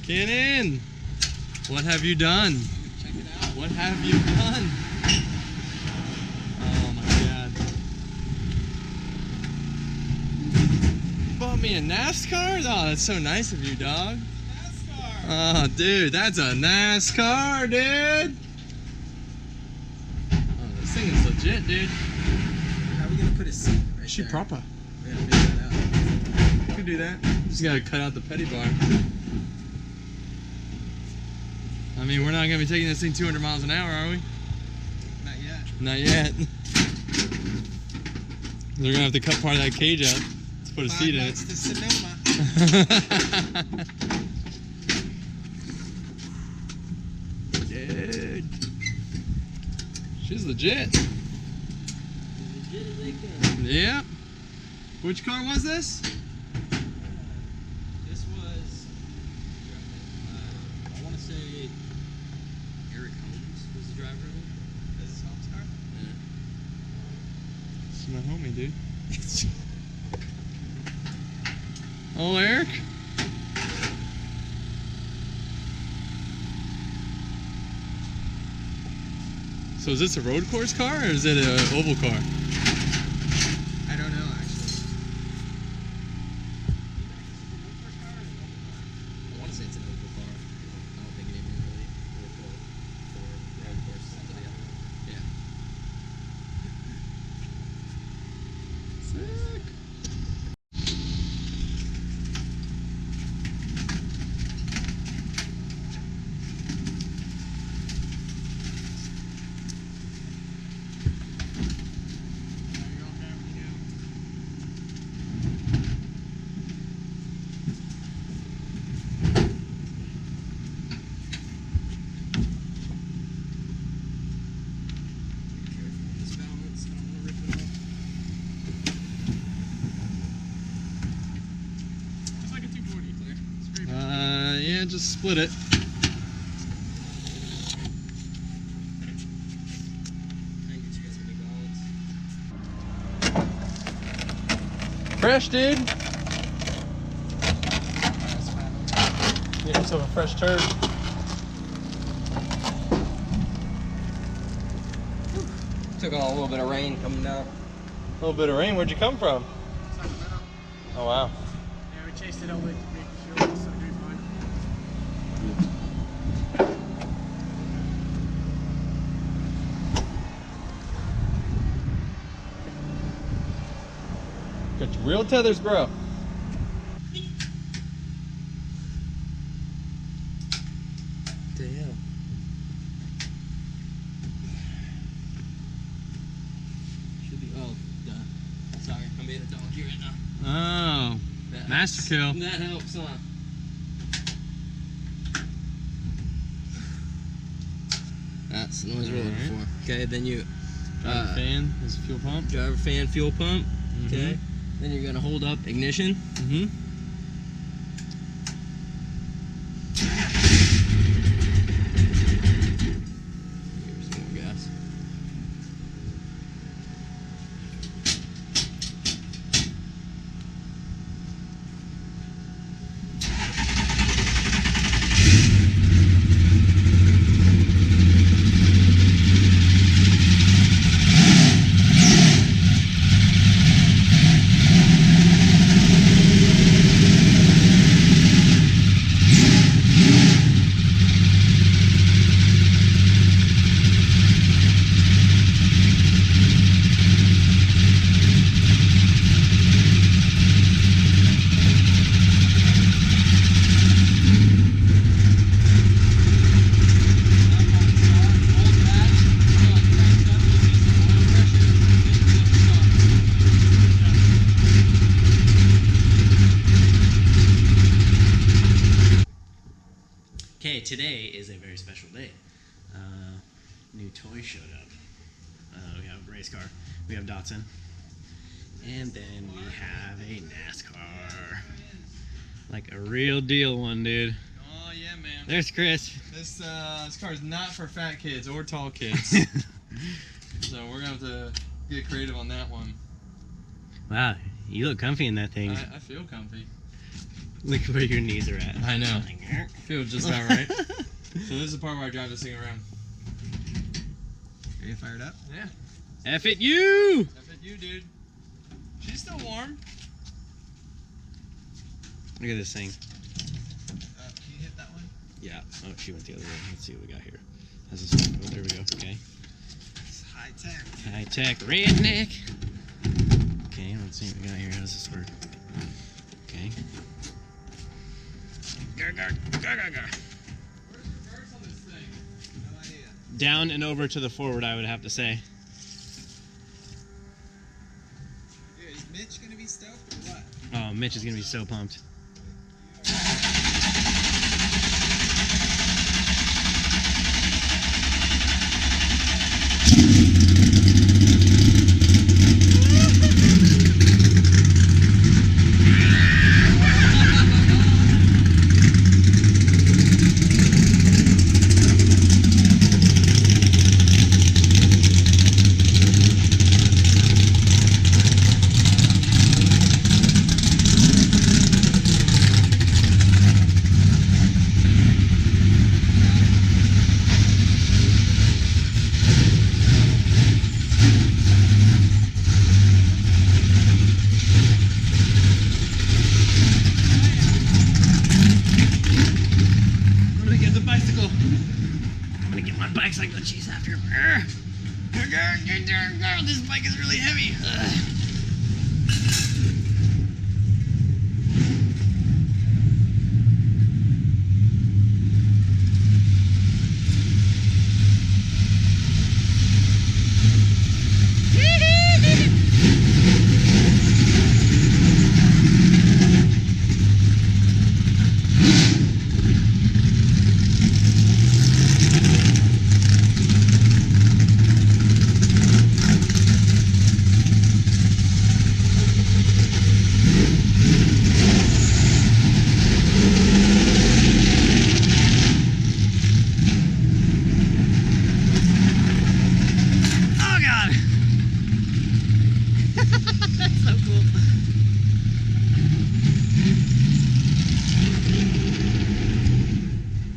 Kinnon, what have you done? Check it out. What have you done? Oh my God. Bought me a NASCAR? Oh, that's so nice of you, dog. NASCAR. Oh, dude, that's a NASCAR, dude. Oh, this thing is legit, dude. How are we gonna put a seat right Shit there? proper. We gotta figure that out. You can do that. Just gotta cut out the petty bar. I mean, we're not gonna be taking this thing 200 miles an hour, are we? Not yet. Not yet. They're gonna have to cut part of that cage out to put a seat in it. To Sonoma. Dude. She's legit. Legit as they come. Yeah. Which car was this? This was, I want to say Eric Holmes was the driver of it. Is this Holmes' car? It's my homie, dude. Oh, Eric. So is this a road course car or is it an oval car? I don't know, actually. I want to say it's an oval car. I don't think it even really worked for road courses until the other one. Yeah. Sick. This balance, I don't want to rip it off. It's like a 240, Claire. It's great. Yeah, just split it. I can get you guys a new balance. Fresh, dude. That's fine. Get yourself a fresh turd. Took on a little bit of rain coming down. A little bit of rain. Where'd you come from? Sacramento. Oh, wow. Yeah, we chased it all the way to Bakersfield, so we fine. Got your real tethers, bro. Damn. Should be, oh, duh. Sorry, I'm being a donkey right now. Oh, That master kill. That helps, huh? That's the noise we're looking Alright. for. Okay, then you Driver fan is fuel pump. driver fan fuel pump. Okay. Mhm. Then you're gonna hold up ignition. Mm-hmm. Here's some more gas. Okay, today is a very special day. New toy showed up. We have a race car, we have Datsun, and then we have a NASCAR. Like a real deal one, dude. Oh yeah, man. There's Chris. This car is not for fat kids or tall kids. So we're gonna have to get creative on that one. Wow, you look comfy in that thing. I feel comfy. Look where your knees are at. I know. Feels just about right. So this is the part where I drive this thing around. Are you fired up? Yeah. F it you! F it you, dude. She's still warm. Look at this thing. Can you hit that one? Yeah. Oh, she went the other way. Let's see what we got here. How's this one? Oh, there we go. Okay. It's high tech. High tech redneck. Okay, let's see what we got here. How does this work? Okay. Where's the reverse on this thing? No idea. Down and over to the forward, I would have to say. Dude, is Mitch gonna be stoked or what? Oh, Mitch is gonna be so pumped. Motorcycle chase after him. This bike is really heavy.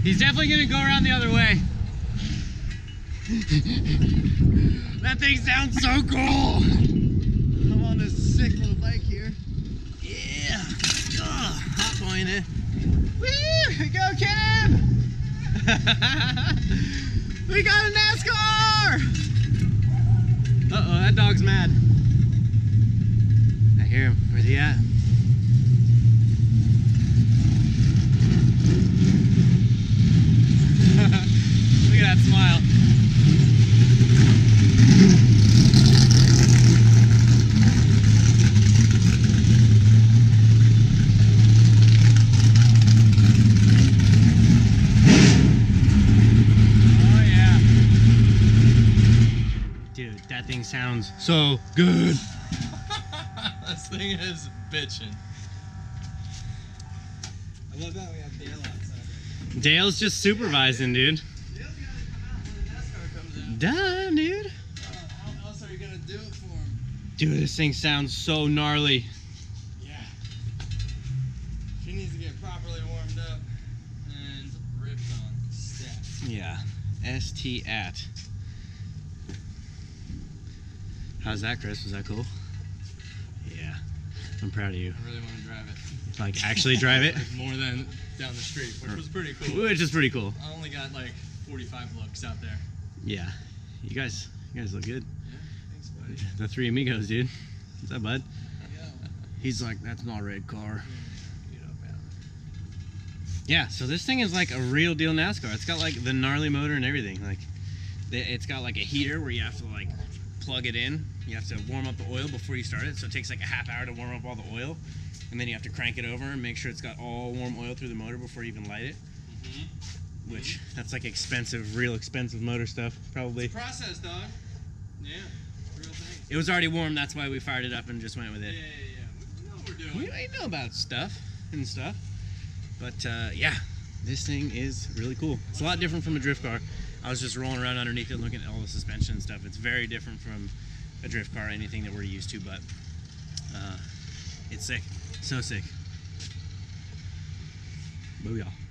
He's definitely gonna go around the other way. That thing sounds so cool. I'm on this sick little bike here. Yeah. Hot boy in it. Woo! Go, Kinnon! We got a NASCAR! Uh-oh, that dog's mad. I hear him. Where's he at? Look at that smile. Oh yeah. Dude, that thing sounds so good. This thing is bitching. I love that we have Dale outside. Dale's just supervising, dude. Dale's gotta come out when the NASCAR comes out. Damn, dude. How else are you gonna do it for him? Dude, this thing sounds so gnarly. Yeah. She needs to get properly warmed up and ripped on. Stats. Yeah. ST at. How's that, Chris? Was that cool? Yeah. I'm proud of you. I really want to drive it. Like, actually drive it? Like more than down the street, which was pretty cool. Which is pretty cool. I only got like 45 looks out there. Yeah. You guys look good. Yeah, thanks, buddy. The three amigos, dude. What's up, bud? Yeah. He's like, that's not a red car. Get up out. Yeah, so this thing is like a real deal NASCAR. It's got like the gnarly motor and everything. Like, it's got like a heater where you have to like plug it in. You have to warm up the oil before you start it. So it takes like a half hour to warm up all the oil. And then you have to crank it over and make sure it's got all warm oil through the motor before you even light it. Mm-hmm. Which, that's like expensive, real expensive motor stuff, probably. Process, dog. Yeah, real thing. It was already warm, that's why we fired it up and just went with Yeah, it. We know what we're doing. We know about stuff and stuff. But yeah, this thing is really cool. It's a lot different from a drift car. I was just rolling around underneath it looking at all the suspension and stuff. It's very different from a drift car, anything that we're used to, but it's sick. So sick. Booyah.